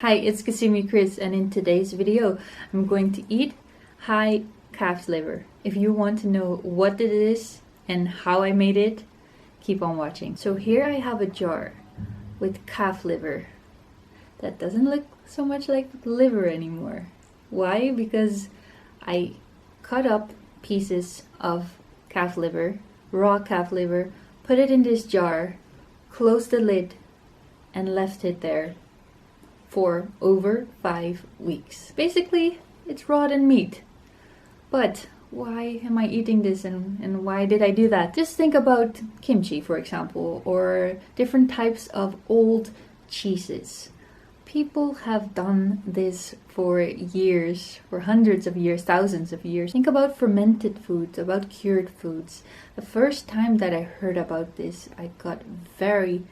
Hi, it's KasumiKriss, and in today's video I'm going to eat high calf liver. If you want to know what it is and how I made it, keep on watching. So here I have a jar with calf liver that doesn't look so much like liver anymore. Why? Because I cut up pieces of calf liver, raw calf liver, put it in this jar, closed the lid, and left it there for over 5 weeks. Basically, it's rotten meat. But why am I eating this and why did I do that? Just think about kimchi, for example, or different types of old cheeses. People have done this for years, for hundreds of years, thousands of years. Think about fermented foods, about cured foods. The first time that I heard about this, I got very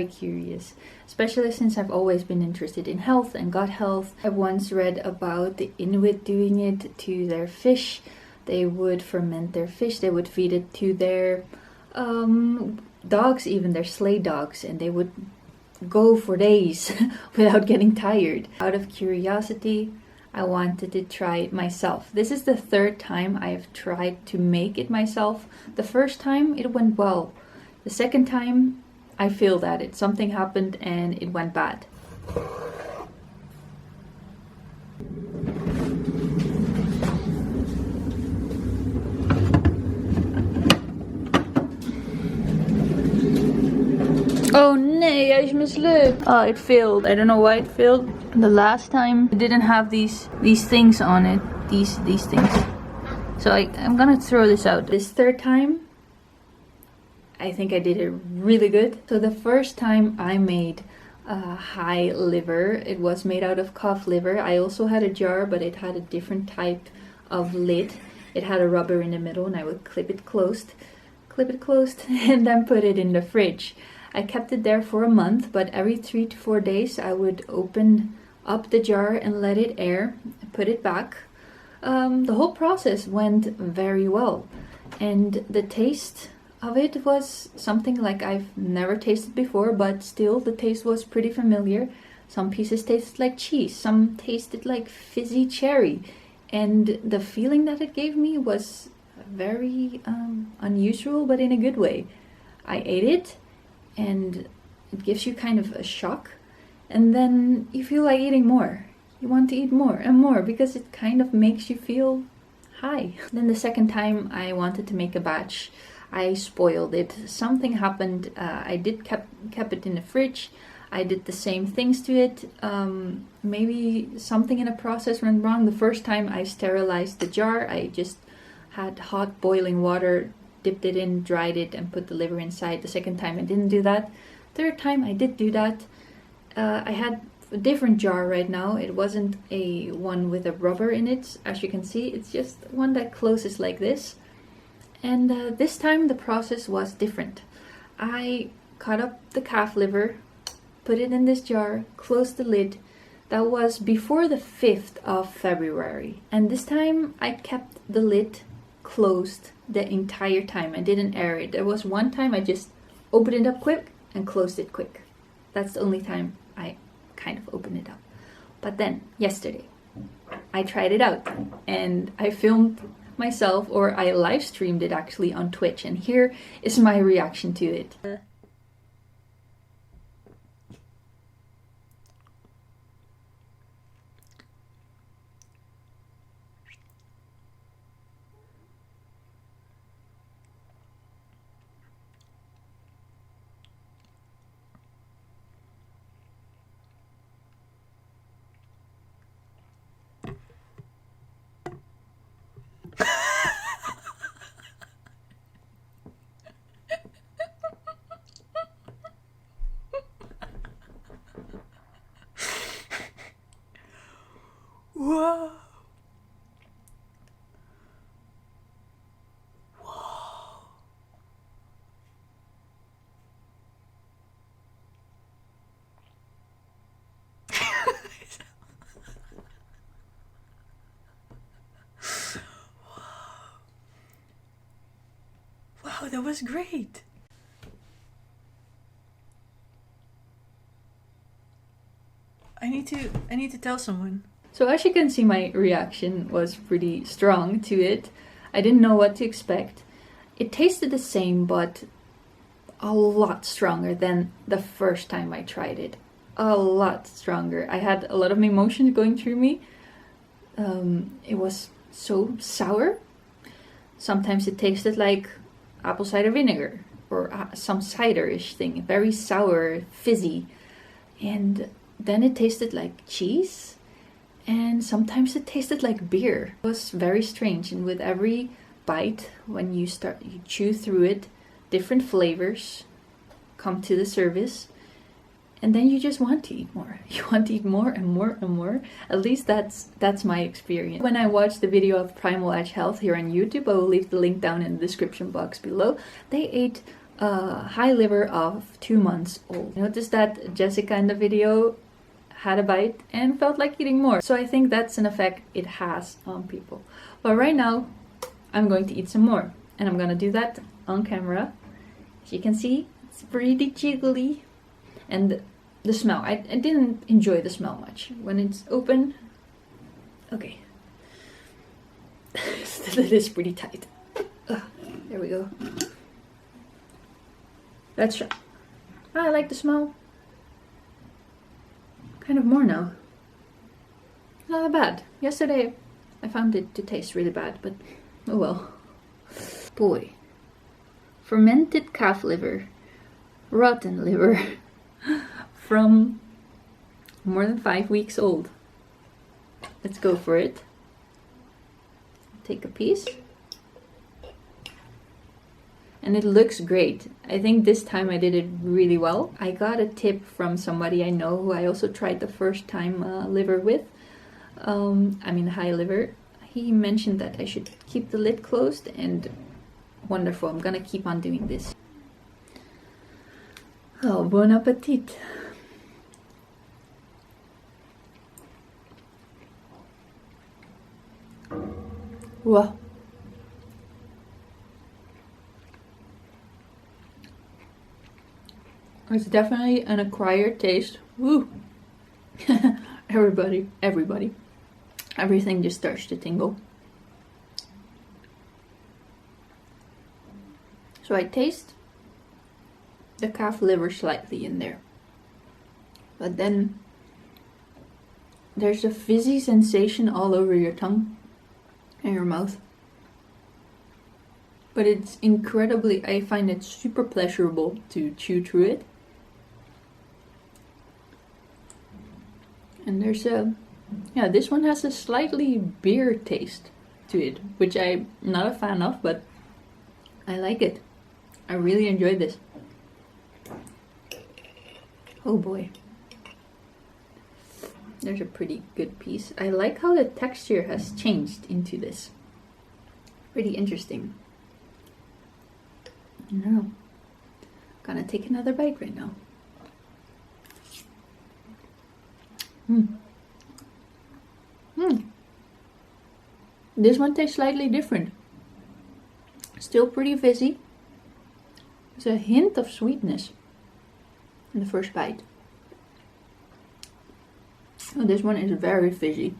curious, especially since I've always been interested in health and gut health. I once read about the Inuit doing it to their fish. They would ferment their fish, they would feed it to their dogs, even their sleigh dogs, and they would go for days without getting tired. Out of curiosity, I wanted to try it myself. This is the third time I've tried to make it myself. The first time it went well. The second time I failed at it. Something happened and it went bad. Oh nee, hij is mislukt. Oh, it failed. I don't know why it failed. The last time it didn't have these things on it. These things. So I'm gonna throw this out. This third time I think I did it really good. So the first time I made high liver, it was made out of calf liver. I also had a jar, but it had a different type of lid. It had a rubber in the middle, and I would clip it closed, and then put it in the fridge. I kept it there for a month, but every 3 to 4 days I would open up the jar and let it air, put it back. The whole process went very well, and the taste of it was something like I've never tasted before, but still the taste was pretty familiar. Some pieces tasted like cheese, some tasted like fizzy cherry, and the feeling that it gave me was very unusual, but in a good way. I ate it and it gives you kind of a shock, and then you feel like eating more. You want to eat more and more because it kind of makes you feel high. Then the second time I wanted to make a batch, I spoiled it. Something happened. I did kept it in the fridge. I did the same things to it. Maybe something in the process went wrong. The first time I sterilized the jar. I just had hot boiling water, dipped it in, dried it, and put the liver inside. The second time I didn't do that. Third time I did do that. I had a different jar right now. It wasn't a one with a rubber in it. As you can see, it's just one that closes like this. And this time the process was different. I cut up the calf liver, put it in this jar, closed the lid. That was before the 5th of February. And this time I kept the lid closed the entire time. I didn't air it. There was one time I just opened it up quick and closed it quick. That's the only time I kind of opened it up. But then, yesterday, I tried it out and I filmed myself, or I live streamed it actually on Twitch, and here is my reaction to it. Whoa. Wow, that was great. I need need to tell someone. So as you can see, my reaction was pretty strong to it. I didn't know what to expect. It tasted the same, but a lot stronger than the first time I tried it. A lot stronger. I had a lot of emotions going through me. It was so sour. Sometimes it tasted like apple cider vinegar or some cider-ish thing. Very sour, fizzy. And then it tasted like cheese. And sometimes it tasted like beer. It was very strange. And with every bite, when you chew through it, different flavors come to the surface. And then you just want to eat more. You want to eat more and more and more. At least that's my experience. When I watched the video of Primal Edge Health here on YouTube, I will leave the link down in the description box below. They ate a high liver of 2 months old. Notice that Jessica in the video had a bite and felt like eating more. So I think that's an effect it has on people. But right now, I'm going to eat some more. And I'm gonna do that on camera. As you can see, it's pretty jiggly. And the smell, I didn't enjoy the smell much. When it's open, okay. It is pretty tight. There we go. Let's try. I like the smell. Kind of more now. Not that bad. Yesterday I found it to taste really bad, but oh well. Boy. Fermented calf liver. Rotten liver. From more than 5 weeks old. Let's go for it. Take a piece. And it looks great. I think this time I did it really well. I got a tip from somebody I know who I also tried the first time liver with. High liver. He mentioned that I should keep the lid closed, and wonderful. I'm gonna keep on doing this. Oh, bon appetit. Wow. It's definitely an acquired taste. Woo! Everybody. Everything just starts to tingle. So I taste the calf liver slightly in there. But then there's a fizzy sensation all over your tongue and your mouth. But it's incredibly, I find it super pleasurable to chew through it. And there's this one has a slightly beer taste to it, which I'm not a fan of, but I like it. I really enjoyed this. Oh boy. There's a pretty good piece. I like how the texture has changed into this. Pretty interesting. No. Gonna take another bite right now. This one tastes slightly different. Still pretty fizzy. There's a hint of sweetness in the first bite. Oh, this one is very fizzy.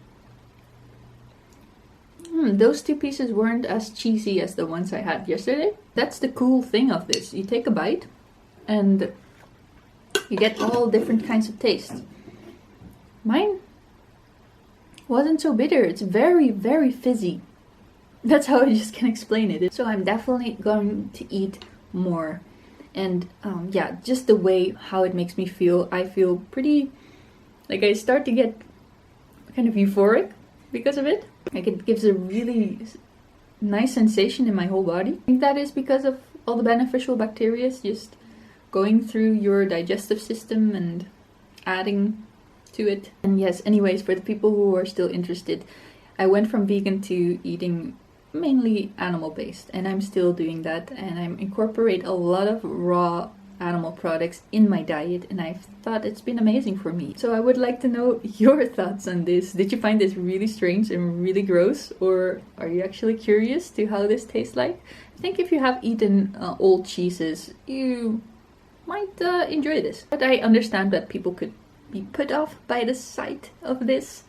Those two pieces weren't as cheesy as the ones I had yesterday. That's the cool thing of this. You take a bite and you get all different kinds of tastes. Mine wasn't so bitter. It's very, very fizzy. That's how I just can explain it. So I'm definitely going to eat more. And just the way how it makes me feel. I feel pretty, like I start to get kind of euphoric because of it. Like it gives a really nice sensation in my whole body. I think that is because of all the beneficial bacteria just going through your digestive system and adding to it. And yes, anyways, for the people who are still interested, I went from vegan to eating mainly animal based, and I'm still doing that, and I incorporate a lot of raw animal products in my diet, and I've thought it's been amazing for me. So I would like to know your thoughts on this. Did you find this really strange and really gross, or are you actually curious to how this tastes like? I think if you have eaten old cheeses, you might enjoy this. But I understand that people could be put off by the sight of this.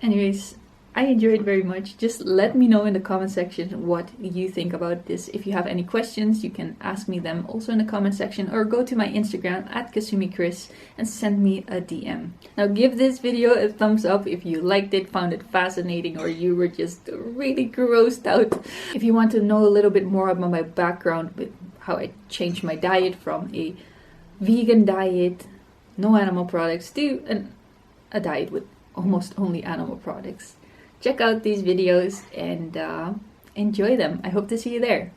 Anyways, I enjoyed very much. Just let me know in the comment section what you think about this. If you have any questions, you can ask me them also in the comment section, or go to my Instagram at KasumiKriss and send me a DM. Now give this video a thumbs up if you liked it, found it fascinating, or you were just really grossed out. If you want to know a little bit more about my background with how I changed my diet from a vegan diet, no animal products, to a diet with almost only animal products, check out these videos and enjoy them. I hope to see you there.